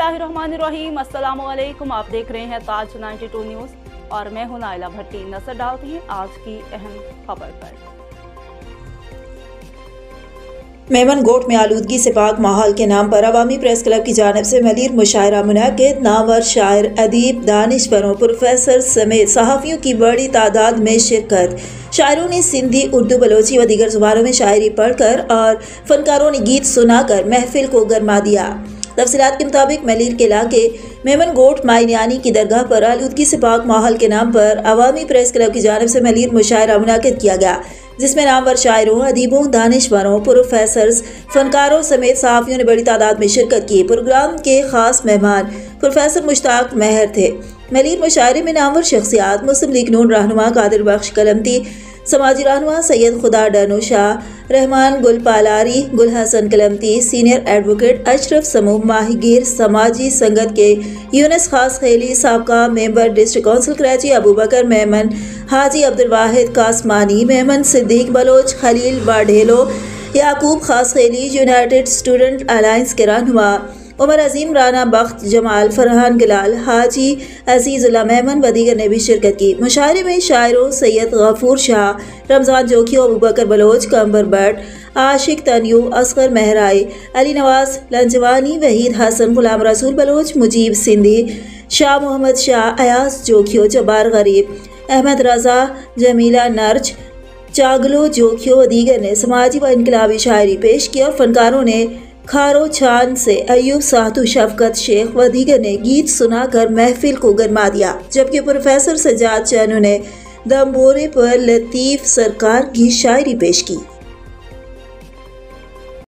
बिस्मिल्लाहिर्रहमानिर्रहीम। अस्सलाम वालेकुम। आप देख रहे हैं ताज 92 न्यूज़ और मैं हूं नाइला भट्टी। नजर डालते हैं आज की अहम खबर पर। मेमनगोट में आलूदगी से पाक माहौल के नाम पर अवामी प्रेस क्लब की जानिब से मलीर मुशायरा मुनाकिद। नामवर शायर, अदीब, दानिशवरों, प्रोफेसर समेत सहाफ़ियों की बड़ी तादाद में शिरकत। शायरों ने सिंधी, उर्दू, बलोची व दीगर ज़ुबानों में शायरी पढ़कर और फनकारों ने गीत सुनाकर महफिल को गरमा दिया। तफसीलात के मुताबिक मलीर के इलाके मेमनगोट माइनियानी की दरगाह पर आलूदगी से पाक माहौल के नाम पर अवामी प्रेस क्लब की जानिब से मलीर मुशायरा मुनाकिद किया गया, जिसमें नामवर शायरों, अदीबों, दानिशवरों, प्रोफेसर्स, फनकारों समेत सहाफ़ियों ने बड़ी तादाद में शिरकत की। प्रोग्राम के खास मेहमान प्रोफेसर मुश्ताक महर थे। मलीर मुशायरे में नामवर शख्सियात मुस्लिम लीग नून रहनुमा कादिर बख्श कलमती, समाजी रहनुमा सैयद खुदा डनो शाह, रहमान गुल पालारी, गुल हसन कलमती, सीनियर एडवोकेट अशरफ समूह माहीगीर, समाजी संगत के यूनुस खास खेली, साबका member district council Karachi Abu Bakar Memon, Haji Abdul Wahid Kasmani Memon, Siddique Baloch, Khalil Wadhelo, Yakoob Khaskheli, United student alliance के रहनुमा उमर अजीम, राना बख्त जमाल, फरहान गिलाल, हाजी अजीजुल्लाह मेमन व दीगर ने भी शिरकत की। मुशायरे में शायरों सैयद गफूर शाह, रमज़ान जोखियो, अबू बकर बलोच, कंबर but, Ashique तन्यू, Asghar महराई, Ali Nawaz लंजवानी, Waheed Hasan, Ghulam Rasool Bloch, Mujib Sindhi, Shah Mohammad Shah, Ayaz Jokhio, Jabbar गरीब, अहमद रजा, जमीला नर्ज, चागलो जोखियो व दीगर ने समाजी व इनकलाबी शायरी पेश की और फनकारों ने खारो छान से अयूब साहतू, शफकत शेख व दीगर ने गीत सुनाकर महफिल को गरमा दिया, जबकि प्रोफेसर सजाद चानू ने दम्बोरे पर लतीफ सरकार की शायरी पेश की।